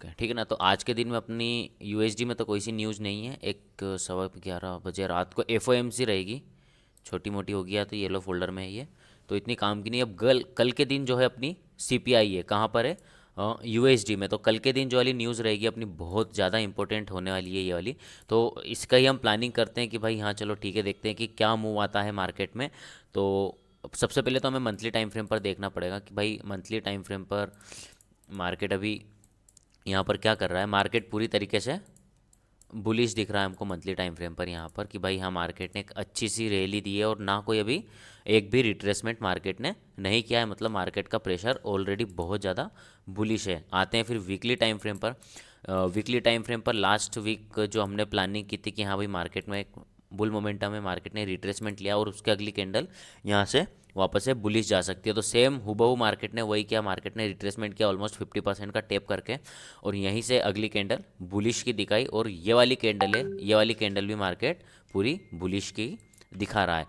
Okay ठीक है ना। तो आज के दिन में अपनी यूएसडी में तो कोई सी न्यूज़ नहीं है। एक 11:15 रात को एफओएमसी रहेगी, छोटी मोटी होगी या तो येलो फोल्डर में है ये, तो इतनी काम की नहीं। अब कल कल के दिन जो है अपनी सीपीआई है, कहाँ पर है, यूएसडी में। तो कल के दिन जो वाली न्यूज़ रहेगी अपनी बहुत ज़्यादा इंपॉर्टेंट होने वाली है ये वाली। तो इसका ही हम प्लानिंग करते हैं कि भाई हाँ चलो ठीक है, देखते हैं कि क्या मूव आता है मार्केट में। तो सबसे पहले तो हमें मंथली टाइम फ्रेम पर देखना पड़ेगा कि भाई मंथली टाइम फ्रेम पर मार्केट अभी यहाँ पर क्या कर रहा है। मार्केट पूरी तरीके से बुलिश दिख रहा है हमको मंथली टाइम फ्रेम पर यहाँ पर, कि भाई हाँ मार्केट ने एक अच्छी सी रैली दी है और ना कोई अभी एक भी रिट्रेसमेंट मार्केट ने नहीं किया है। मतलब मार्केट का प्रेशर ऑलरेडी बहुत ज़्यादा बुलिश है। आते हैं फिर वीकली टाइम फ्रेम पर। वीकली टाइम फ्रेम पर लास्ट वीक जो हमने प्लानिंग की थी कि हाँ भाई मार्केट में एक बुल मोमेंटम है, मार्केट ने रिट्रेसमेंट लिया और उसके अगली कैंडल यहाँ से वापस से बुलिश जा सकती है। तो सेम हुबहू मार्केट ने वही किया, मार्केट ने रिट्रेसमेंट किया ऑलमोस्ट 50% का टेप करके, और यहीं से अगली कैंडल बुलिश की दिखाई। और ये वाली कैंडल है, ये वाली कैंडल भी मार्केट पूरी बुलिश की दिखा रहा है।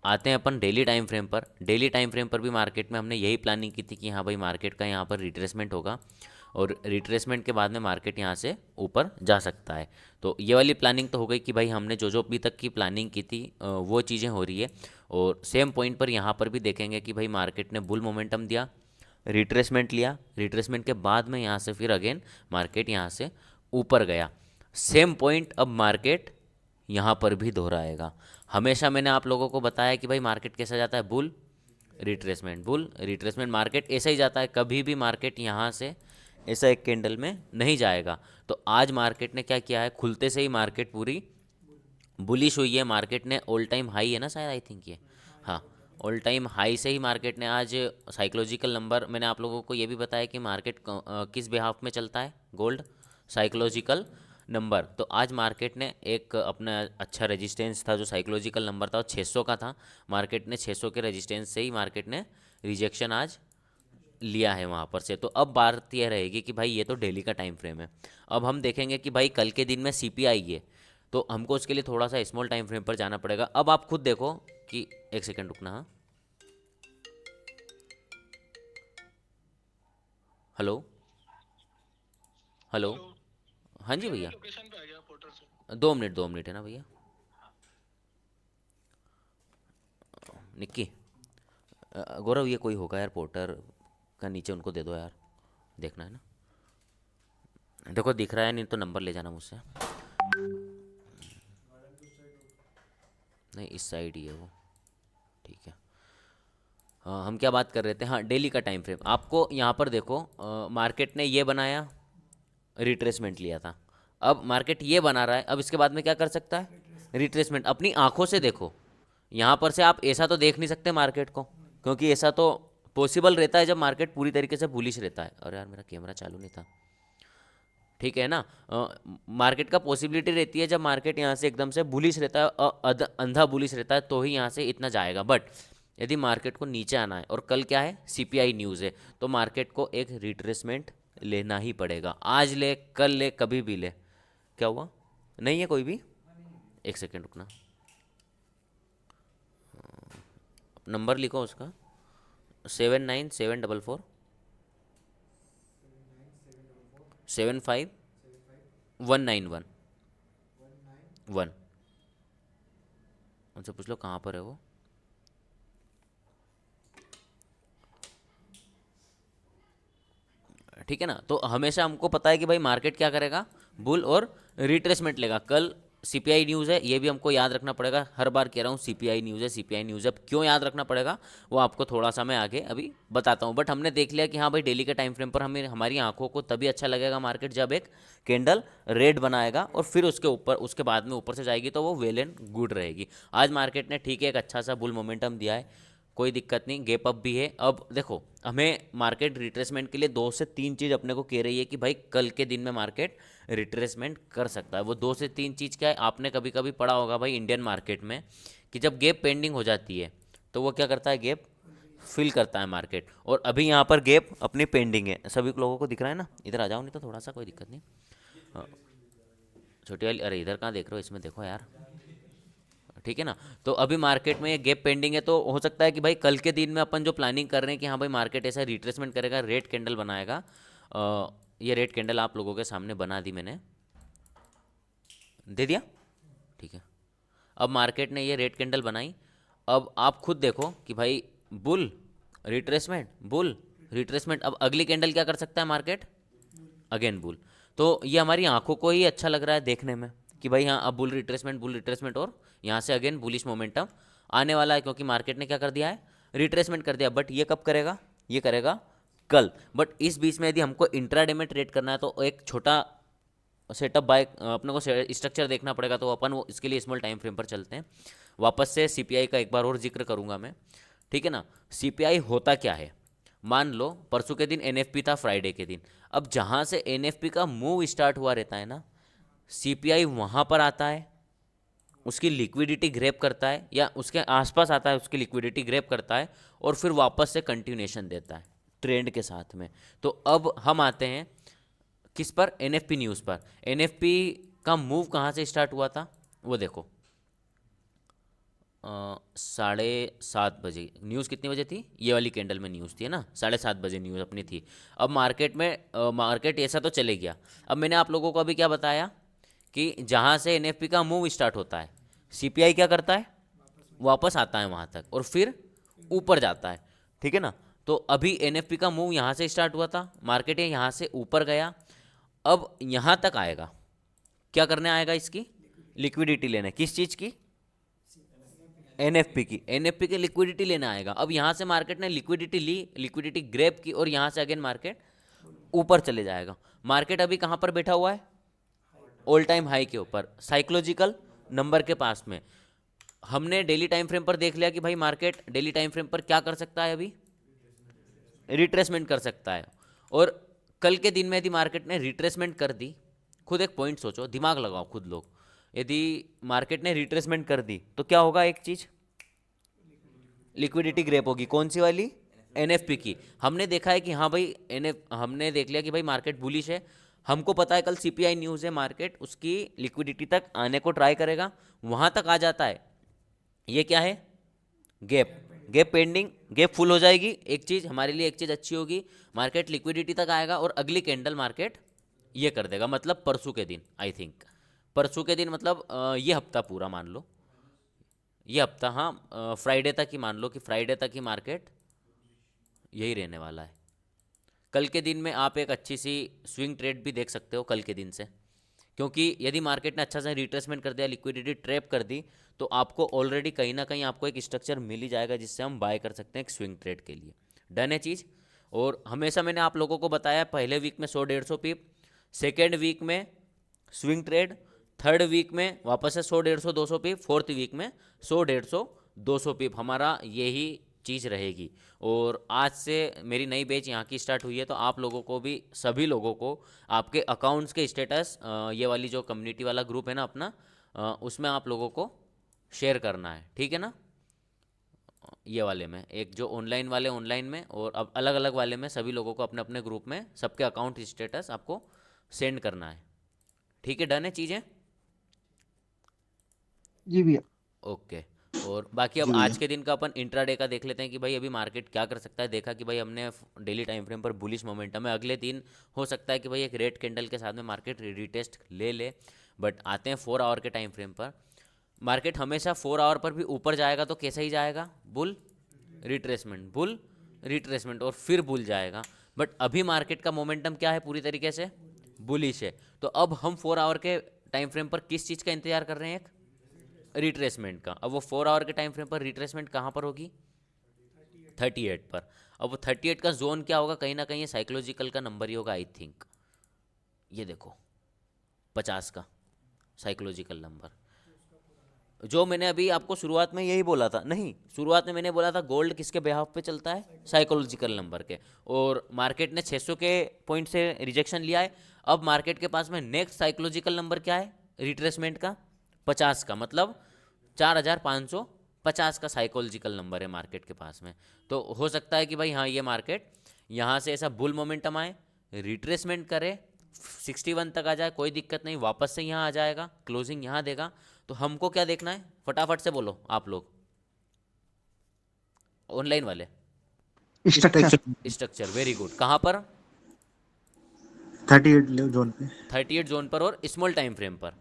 आते हैं अपन डेली टाइम फ्रेम पर। डेली टाइम फ्रेम पर भी मार्केट में हमने यही प्लानिंग की थी कि हाँ भाई मार्केट का यहाँ पर रिट्रेसमेंट होगा और रिट्रेसमेंट के बाद में मार्केट यहाँ से ऊपर जा सकता है। तो ये वाली प्लानिंग तो हो गई कि भाई हमने जो जो अभी तक की प्लानिंग की थी वो चीज़ें हो रही है। और सेम पॉइंट पर यहाँ पर भी देखेंगे कि भाई मार्केट ने बुल मोमेंटम दिया, रिट्रेसमेंट लिया, रिट्रेसमेंट के बाद में यहाँ से फिर अगेन मार्केट यहाँ से ऊपर गया। सेम पॉइंट अब मार्केट यहाँ पर भी दोहराएगा। हमेशा मैंने आप लोगों को बताया कि भाई मार्केट कैसा जाता है, bull retracement, bull retracement, market ऐसा ही जाता है। कभी भी मार्केट यहाँ से ऐसा एक कैंडल में नहीं जाएगा। तो आज मार्केट ने क्या किया है, खुलते से ही मार्केट पूरी बुलिश हुई है। मार्केट ने ऑल टाइम हाई है ना शायद, आई थिंक ये, हाँ, ऑल टाइम हाई से ही मार्केट ने आज साइकोलॉजिकल नंबर, मैंने आप लोगों को ये भी बताया कि मार्केट किस बिहाफ में चलता है, गोल्ड साइकोलॉजिकल नंबर। तो आज मार्केट ने एक अपना अच्छा रेजिस्टेंस था जो साइकोलॉजिकल नंबर था, वो 600 का था। मार्केट ने 600 के रेजिस्टेंस से ही मार्केट ने रिजेक्शन आज लिया है वहाँ पर से। तो अब बात यह रहेगी कि भाई ये तो डेली का टाइम फ्रेम है। अब हम देखेंगे कि भाई कल के दिन में सीपीआई है, तो हमको उसके लिए थोड़ा सा स्मॉल टाइम फ्रेम पर जाना पड़ेगा। अब आप खुद देखो कि एक सेकंड रुकना, हाँ, हेलो, हेलो, हेलो। हाँ जी भैया मैं भैया, लोकेशन पे आ गया पोर्टर से। 2 मिनट, 2 मिनट है ना भैया। निक्की, गौरव ये कोई होगा यार पोर्टर का, नीचे उनको दे दो यार, देखना है ना। देखो दिख रहा है नहीं तो नंबर ले जाना मुझसे। नहीं इस साइड ही है वो, ठीक है। हाँ हम क्या बात कर रहे थे, हाँ डेली का टाइम फ्रेम। आपको यहाँ पर देखो, मार्केट ने ये बनाया, रिट्रेसमेंट लिया था। अब मार्केट ये बना रहा है, अब इसके बाद में क्या कर सकता है, रिट्रेसमेंट। अपनी आंखों से देखो, यहाँ पर से आप ऐसा तो देख नहीं सकते मार्केट को, क्योंकि ऐसा तो पॉसिबल रहता है जब मार्केट पूरी तरीके से बुलिश रहता है। अरे यार मेरा कैमरा चालू नहीं था, ठीक है ना। मार्केट का पॉसिबिलिटी रहती है जब मार्केट यहाँ से एकदम से बुलिश रहता है, अंधा बुलिश रहता है, तो ही यहाँ से इतना जाएगा। बट यदि मार्केट को नीचे आना है, और कल क्या है, सीपीआई न्यूज़ है, तो मार्केट को एक रिट्रेसमेंट लेना ही पड़ेगा। आज ले, कल ले, कभी भी ले। क्या हुआ, नहीं है कोई भी, एक सेकेंड रुकना, नंबर लिखो उसका, 7974751911। उनसे पूछ लो कहाँ पर है वो। ठीक है ना। तो हमेशा हमको पता है कि भाई मार्केट क्या करेगा, बुल और रिट्रेसमेंट लेगा। कल सीपीआई न्यूज़ है, ये भी हमको याद रखना पड़ेगा। हर बार कह रहा हूँ सीपीआई न्यूज़ है, सीपीआई न्यूज़ है। अब क्यों याद रखना पड़ेगा वो आपको थोड़ा सा मैं आगे अभी बताता हूँ। बट हमने देख लिया कि हाँ भाई डेली के टाइम फ्रेम पर हमें, हमारी आंखों को तभी अच्छा लगेगा मार्केट जब एक कैंडल रेड बनाएगा और फिर उसके ऊपर, उसके बाद में ऊपर से जाएगी, तो वो वेल एंड गुड रहेगी। आज मार्केट ने ठीक है एक अच्छा सा बुल मोमेंटम दिया है, कोई दिक्कत नहीं, गैप अप भी है। अब देखो हमें मार्केट रिट्रेसमेंट के लिए 2 से 3 चीज़ अपने को कह रही है कि भाई कल के दिन में मार्केट रिट्रेसमेंट कर सकता है। वो 2 से 3 चीज़ क्या है, आपने कभी कभी पढ़ा होगा भाई इंडियन मार्केट में, कि जब गैप पेंडिंग हो जाती है तो वो क्या करता है, गैप फिल करता है मार्केट। और अभी यहाँ पर गैप अपनी पेंडिंग है, सभी लोगों को दिख रहा है ना। इधर आ जाओ, नहीं तो थोड़ा सा, कोई दिक्कत नहीं। हाँ, छोटी वाली, अरे इधर कहाँ देख रहे हो, इसमें देखो यार, ठीक है ना। तो अभी मार्केट में ये गैप पेंडिंग है, तो हो सकता है कि भाई कल के दिन में अपन जो प्लानिंग कर रहे हैं कि हाँ भाई मार्केट ऐसा रिट्रेसमेंट करेगा, रेड कैंडल बनाएगा, ये रेड कैंडल आप लोगों के सामने बना दी मैंने, दे दिया, ठीक है। अब मार्केट ने ये रेड कैंडल बनाई। अब आप खुद देखो कि भाई बुल रिट्रेसमेंट, बुल रिट्रेसमेंट। अब अगली कैंडल क्या कर सकता है मार्केट, अगेन बुल। तो ये हमारी आंखों को ही अच्छा लग रहा है देखने में कि भाई हाँ अब बुल रिट्रेसमेंट, बुल रिट्रेसमेंट, और यहाँ से अगेन बुलिश मोमेंटम आने वाला है, क्योंकि मार्केट ने क्या कर दिया है, रिट्रेसमेंट कर दिया। बट ये कब करेगा, ये करेगा कल। बट इस बीच में यदि हमको इंट्राडे में ट्रेड करना है तो एक छोटा सेटअप बाय अपने को स्ट्रक्चर देखना पड़ेगा। तो अपन वो इसके लिए स्मॉल टाइम फ्रेम पर चलते हैं। वापस से सीपीआई का एक बार और जिक्र करूंगा मैं, ठीक है ना। सीपीआई होता क्या है, मान लो परसों के दिन एनएफपी था, फ्राइडे के दिन। अब जहां से एनएफपी का मूव स्टार्ट हुआ रहता है ना, सीपीआई वहां पर आता है, उसकी लिक्विडिटी ग्रैब करता है, या उसके आसपास आता है, उसकी लिक्विडिटी ग्रैब करता है, और फिर वापस से कंटिन्यूएशन देता है ट्रेंड के साथ में। तो अब हम आते हैं किस पर, एनएफपी न्यूज़ पर। एनएफपी का मूव कहाँ से स्टार्ट हुआ था, वो देखो। 7:30 बजे न्यूज़ कितनी बजे थी, ये वाली कैंडल में न्यूज़ थी, है ना, 7:30 बजे न्यूज़ अपनी थी। अब मार्केट में मार्केट ऐसा तो चले गया। अब मैंने आप लोगों को अभी क्या बताया कि जहाँ से एनएफपी का मूव स्टार्ट होता है, सीपीआई क्या करता है, वापस आता है वहाँ तक और फिर ऊपर जाता है, ठीक है ना। तो अभी एनएफपी का मूव यहाँ से स्टार्ट हुआ था, मार्केट है यहाँ से ऊपर गया, अब यहाँ तक आएगा। क्या करने आएगा, इसकी लिक्विडिटी लेने, किस चीज़ की, एनएफपी की, एनएफपी की लिक्विडिटी लेने आएगा। अब यहाँ से मार्केट ने लिक्विडिटी ली, लिक्विडिटी ग्रैब की, और यहाँ से अगेन मार्केट ऊपर चले जाएगा। मार्केट अभी कहाँ पर बैठा हुआ है, ऑल टाइम हाई के ऊपर, साइकोलॉजिकल नंबर के पास में। हमने डेली टाइम फ्रेम पर देख लिया कि भाई मार्केट डेली टाइम फ्रेम पर क्या कर सकता है, अभी रिट्रेसमेंट कर सकता है। और कल के दिन में यदि मार्केट ने रिट्रेसमेंट कर दी, खुद एक पॉइंट सोचो, दिमाग लगाओ खुद लोग, यदि मार्केट ने रिट्रेसमेंट कर दी तो क्या होगा, एक चीज लिक्विडिटी ग्रैप होगी, कौन सी वाली, एनएफपी की। हमने देखा है कि हाँ भाई एनएफ, हमने देख लिया कि भाई मार्केट बुलिश है, हमको पता है कल सीपीआई न्यूज़ है, मार्केट उसकी लिक्विडिटी तक आने को ट्राई करेगा, वहां तक आ जाता है, ये क्या है, gap, gap pending, gap full हो जाएगी, एक चीज़ हमारे लिए, एक चीज़ अच्छी होगी, मार्केट लिक्विडिटी तक आएगा, और अगली कैंडल मार्केट ये कर देगा, मतलब परसों के दिन, आई थिंक परसों के दिन, मतलब ये हफ्ता पूरा मान लो, ये हफ्ता, हाँ फ्राइडे तक ही मान लो कि फ्राइडे तक ही मार्केट यही रहने वाला है। कल के दिन में आप एक अच्छी सी स्विंग ट्रेड भी देख सकते हो कल के दिन से, क्योंकि यदि मार्केट ने अच्छा सा रिट्रेसमेंट कर दिया, लिक्विडिटी ट्रैप कर दी, तो आपको ऑलरेडी कहीं ना कहीं आपको एक स्ट्रक्चर मिल ही जाएगा जिससे हम बाय कर सकते हैं एक स्विंग ट्रेड के लिए। डन है चीज़। और हमेशा मैंने आप लोगों को बताया, पहले वीक में 100-150 पिप, सेकेंड वीक में स्विंग ट्रेड, थर्ड वीक में वापस से 100-150-200 पिप, फोर्थ वीक में 100-150-200 पिप, हमारा यही चीज़ रहेगी। और आज से मेरी नई बैच यहाँ की स्टार्ट हुई है, तो आप लोगों को भी, सभी लोगों को आपके अकाउंट्स के स्टेटस, ये वाली जो कम्युनिटी वाला ग्रुप है ना अपना, उसमें आप लोगों को शेयर करना है, ठीक है ना। ये वाले में एक जो ऑनलाइन वाले ऑनलाइन में, और अब अलग अलग वाले में सभी लोगों को अपने अपने ग्रुप में सबके अकाउंट स्टेटस आपको सेंड करना है, ठीक है। डन है चीज़ें, जी भैया। ओके। और बाकी अब जी भैया। आज के दिन का अपन इंट्राडे का देख लेते हैं कि भाई अभी मार्केट क्या कर सकता है। देखा कि भाई हमने डेली टाइम फ्रेम पर बुलिश मोमेंटम है, अगले दिन हो सकता है कि भाई एक रेड कैंडल के साथ में मार्केट रिटेस्ट ले ले। बट आते हैं 4 आवर के टाइम फ्रेम पर। मार्केट हमेशा 4 आवर पर भी ऊपर जाएगा तो कैसा ही जाएगा, बुल रिट्रेसमेंट, बुल रिट्रेसमेंट, और फिर बुल जाएगा। बट अभी मार्केट का मोमेंटम क्या है, पूरी तरीके से बुलिश है। तो अब हम 4 आवर के टाइम फ्रेम पर किस चीज़ का इंतजार कर रहे हैं, एक रिट्रेसमेंट का। अब वो 4 आवर के टाइम फ्रेम पर रिट्रेसमेंट कहाँ पर होगी, 38 पर। अब वो 38 का जोन क्या होगा, कहीं ना कहीं ये साइकोलॉजिकल का नंबर ही होगा आई थिंक। ये देखो 50 का साइकोलॉजिकल नंबर, जो मैंने अभी आपको शुरुआत में यही बोला था, नहीं शुरुआत में मैंने बोला था गोल्ड किसके बेहाफ पे चलता है, साइकोलॉजिकल नंबर के। और मार्केट ने 600 के पॉइंट से रिजेक्शन लिया है। अब मार्केट के पास में नेक्स्ट साइकोलॉजिकल नंबर क्या है, रिट्रेसमेंट का 50 का, मतलब 4550 का साइकोलॉजिकल नंबर है मार्केट के पास में। तो हो सकता है कि भाई हाँ ये मार्केट यहाँ से ऐसा बुल मोमेंटम आए, रिट्रेसमेंट करे, 61 तक आ जाए, कोई दिक्कत नहीं, वापस से यहाँ आ जाएगा, क्लोजिंग यहाँ देगा। तो हमको क्या देखना है, फटाफट से बोलो आप लोग ऑनलाइन वाले, structure. Structure. Structure, very good. कहाँ पर, जोन पे। 38 जोन पर और स्मॉल टाइम फ्रेम पर।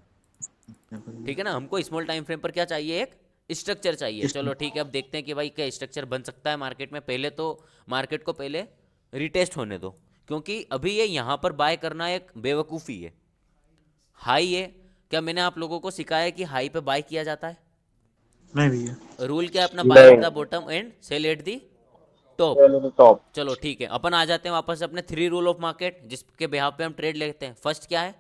ठीक है ना, हमको स्मॉल टाइम फ्रेम पर क्या चाहिए, एक स्ट्रक्चर चाहिए। चलो ठीक है, अब देखते हैं कि भाई क्या स्ट्रक्चर बन सकता है मार्केट में। पहले तो मार्केट को पहले रिटेस्ट होने दो, क्योंकि अभी ये यहाँ पर बाय करना एक बेवकूफ़ी है। हाई है, क्या मैंने आप लोगों को सिखाया है कि हाई पे बाय किया जाता है? नहीं भैया। रूल क्या है अपना, बाय एट नहीं, the bottom and sell at the top. पहले तो टॉप। चलो ठीक है, अपन आ जाते हैं वापस अपने 3 रूल ऑफ मार्केट, जिसके बिहाफ पे हम ट्रेड लेते हैं। फर्स्ट क्या है,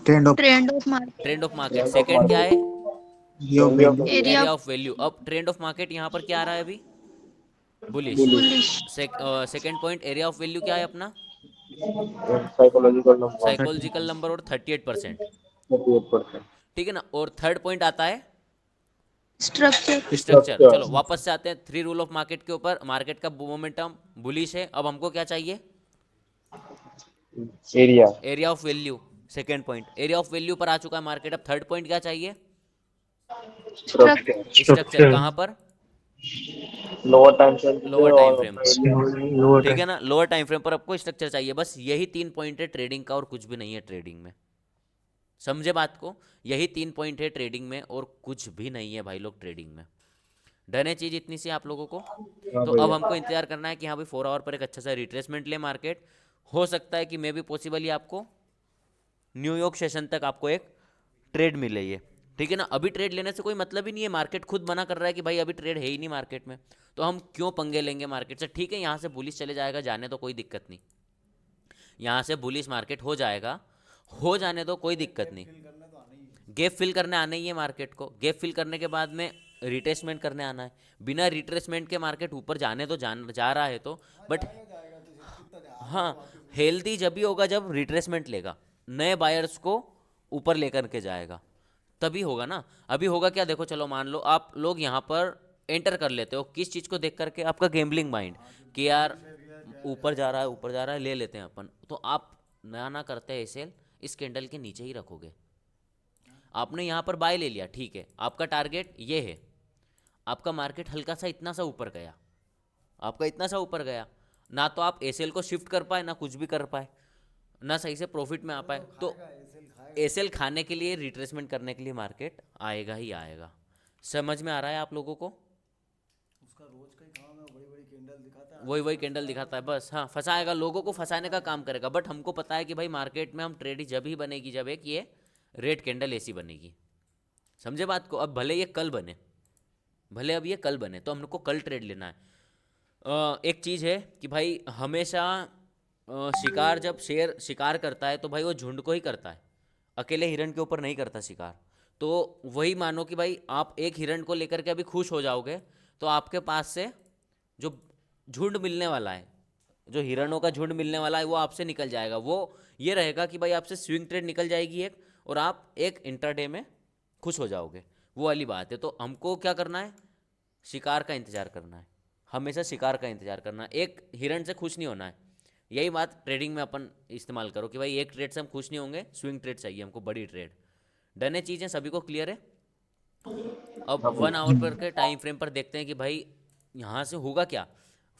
trend of trend of market. Trend of market. Trend of second क्या है, market. View of value of value. Value. Area area of of value. अब ट्रेंड ऑफ मार्केट यहाँ पर क्या आ रहा है अभी, bullish. Bullish. Bullish. Second point area of value क्या है अपना, साइकोलॉजिकल नंबर। साइकोलॉजिकल नंबर और 38%। 38%। ठीक है ना, और थर्ड पॉइंट आता है स्ट्रक्चर। स्ट्रक्चर। स्ट्रक्चर। चलो वापस से आते हैं 3 रूल ऑफ मार्केट के ऊपर। मार्केट का मोमेंटम बुलिश है, अब हमको क्या चाहिए, area. Area of value. Second point area of value पर आ चुका है मार्केट। अब थर्ड पॉइंट क्या चाहिए, स्ट्रक्चर। स्ट्रक्चर। स्ट्रक्चर। कहाँ पर, लोअर टाइम फ्रेम पे लोअर टाइम और फ्रेम पर। लोअर ठीक टाइम। है ना, लोअर टाइम फ्रेम पर आपको स्ट्रक्चर चाहिए। बस यही 3 पॉइंट है ट्रेडिंग का, और कुछ भी नहीं है ट्रेडिंग में। समझे बात को, यही 3 पॉइंट है ट्रेडिंग में, और कुछ भी नहीं है भाई लोग ट्रेडिंग में। डन है चीज़ इतनी सी आप लोगों को। हाँ तो अब भैया। हमको इंतजार करना है कि हाँ भाई 4 आवर पर एक अच्छा सा रिट्रेसमेंट ले मार्केट। हो सकता है कि मे भी पॉसिबली आपको न्यूयॉर्क सेशन तक आपको एक ट्रेड मिले ये। ठीक है ना, अभी ट्रेड लेने से कोई मतलब ही नहीं है, मार्केट खुद मना कर रहा है कि भाई अभी ट्रेड है ही नहीं मार्केट में, तो हम क्यों पंगे लेंगे मार्केट से। ठीक है, यहाँ से बुलिश चले जाएगा, जाने तो कोई दिक्कत नहीं। यहाँ से बुलिश मार्केट हो जाएगा, हो जाने दो, कोई दिक्कत नहीं। गैप फिल करने आना ही है मार्केट को। गैप फिल करने के बाद में रिट्रेसमेंट करने आना है। बिना रिट्रेसमेंट के मार्केट ऊपर जाने तो जा रहा है तो, बट हाँ, हेल्दी जब भी होगा जब रिट्रेसमेंट लेगा, नए बायर्स को ऊपर लेकर के जाएगा, तभी होगा ना। अभी होगा क्या, देखो चलो मान लो आप लोग यहाँ पर एंटर कर लेते हो, किस चीज़ को देख करके, आपका गेम्बलिंग माइंड, कि यार ऊपर जा रहा है, ऊपर जा रहा है, ले लेते हैं अपन। तो आप नया ना करते हैं सेल, इस कैंडल के नीचे ही रखोगे। आपने यहाँ पर बाय ले लिया, ठीक है, आपका टारगेट ये है, आपका मार्केट हल्का सा इतना सा ऊपर गया, आपका इतना सा ऊपर गया, ना तो आप एसएल को शिफ्ट कर पाए, ना कुछ भी कर पाए, ना सही से प्रॉफिट में आ पाए। तो एसएल खाने के लिए, रिट्रेसमेंट करने के लिए मार्केट आएगा ही आएगा। समझ में आ रहा है आप लोगों को, वही वही कैंडल दिखाता है बस। हाँ, फंसाएगा, लोगों को फंसाने का काम करेगा। बट हमको पता है कि भाई मार्केट में हम ट्रेड जब ही बनेगी जब एक ये रेड कैंडल ऐसी बनेगी। समझे बात को। अब भले ये कल बने, भले अब ये कल बने, तो हमको कल ट्रेड लेना है। एक चीज़ है कि भाई हमेशा शिकार, जब शेर शिकार करता है तो भाई वो झुंड को ही करता है, अकेले हिरण के ऊपर नहीं करता शिकार। तो वही मानो कि भाई आप एक हिरण को लेकर के अभी खुश हो जाओगे, तो आपके पास से जो झुंड मिलने वाला है, जो हिरणों का झुंड मिलने वाला है, वो आपसे निकल जाएगा। वो ये रहेगा कि भाई आपसे स्विंग ट्रेड निकल जाएगी एक, और आप एक इंट्राडे में खुश हो जाओगे। वो वाली बात है। तो हमको क्या करना है, शिकार का इंतज़ार करना है, हमेशा शिकार का इंतज़ार करना है, एक हिरण से खुश नहीं होना है। यही बात ट्रेडिंग में अपन इस्तेमाल करो कि भाई एक ट्रेड से हम खुश नहीं होंगे, स्विंग ट्रेड चाहिए हमको, बड़ी ट्रेड। डन है चीज़ें, सभी को क्लियर है। अब हाँ 1 आवर भैया। पर के टाइम फ्रेम पर देखते हैं कि भाई यहाँ से होगा क्या।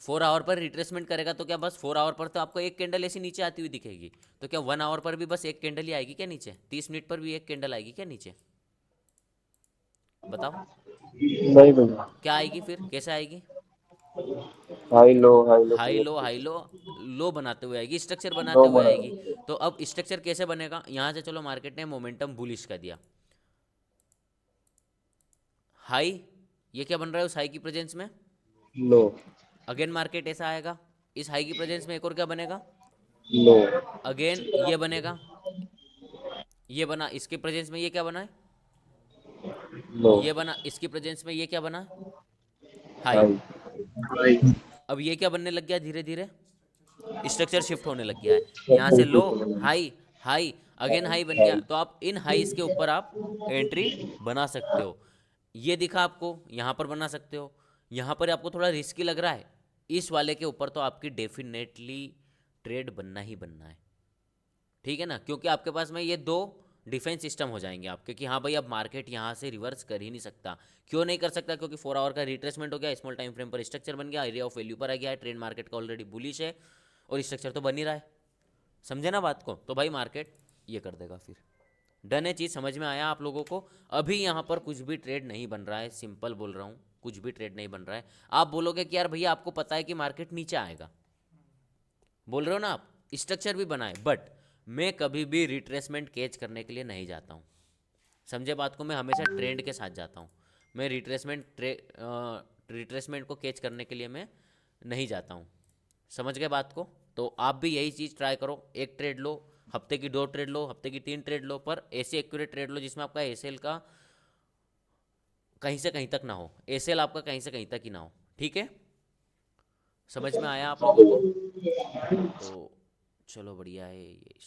4 आवर पर रिट्रेसमेंट करेगा तो क्या बस 4 आवर पर तो आपको एक कैंडल ऐसी नीचे आती हुई दिखेगी, तो क्या 1 आवर पर भी बस एक कैंडल ही आएगी क्या नीचे, 30 मिनट पर भी एक कैंडल आएगी क्या नीचे, बताओ। नहीं भैया। क्या आएगी फिर, कैसे आएगी, high low, high low high low, create. High low, low बनाते हुए आएगी, स्ट्रक्चर लो बनाते हुए बना। आएगी। तो अब स्ट्रक्चर कैसे बनेगा, यहाँ से चलो मार्केट ने मोमेंटम बुलिश का दिया, हाई, ये क्या बन रहा है उस हाई की प्रेजेंस में, लो। अगेन मार्केट ऐसा आएगा, इस हाई की प्रेजेंस में एक और क्या बनेगा, लो। अगेन ये बनेगा, ये बना, इसके प्रेजेंस में ये क्या बना है, लो। ये बना, इसकी प्रेजेंस में ये क्या बना, हाई। हाई। हाई। अब ये क्या बनने लग गया, धीरे धीरे स्ट्रक्चर शिफ्ट होने लग गया है। यहाँ से लो, हाई, हाई, अगेन हाई बन गया। हाई। तो आप इन हाईज के ऊपर आप एंट्री बना सकते हो। ये दिखा आपको, यहाँ पर बना सकते हो। यहाँ पर आपको थोड़ा रिस्की लग रहा है, इस वाले के ऊपर तो आपकी डेफिनेटली ट्रेड बनना ही बनना है। ठीक है ना, क्योंकि आपके पास में ये दो डिफेंस सिस्टम हो जाएंगे आपके, कि हाँ भाई अब मार्केट यहाँ से रिवर्स कर ही नहीं सकता। क्यों नहीं कर सकता, क्योंकि 4 आवर का रिट्रेसमेंट हो गया, स्मॉल टाइम फ्रेम पर स्ट्रक्चर बन गया, एरिया ऑफ वैल्यू पर आ गया है, ट्रेड मार्केट का ऑलरेडी बुलिश है, और स्ट्रक्चर तो बन ही रहा है। समझे ना बात को? तो भाई मार्केट ये कर देगा फिर। डन है, चीज़ समझ में आया आप लोगों को? अभी यहाँ पर कुछ भी ट्रेड नहीं बन रहा है, सिंपल बोल रहा हूँ, कुछ भी ट्रेड नहीं बन रहा है। आप बोलोगे कि यार भैया आपको पता है कि मार्केट नीचे आएगा, बोल रहे हो ना आप, स्ट्रक्चर भी बनाए, बट मैं कभी भी रिट्रेसमेंट कैच करने के लिए नहीं जाता हूँ। समझे बात को? मैं हमेशा ट्रेंड के साथ जाता हूँ। मैं रिट्रेसमेंट को कैच करने के लिए मैं नहीं जाता हूँ। समझ गए बात को? तो आप भी यही चीज़ ट्राई करो, एक ट्रेड लो, हफ्ते की 2 ट्रेड लो, हफ्ते की 3 ट्रेड लो, पर ऐसे एक्यूरेट ट्रेड लो जिसमें आपका एसएल का कहीं से कहीं तक ना हो, एसएल आपका कहीं से कहीं तक ही ना हो। ठीक है, समझ में आया आप लोगों को? तो चलो बढ़िया है ये।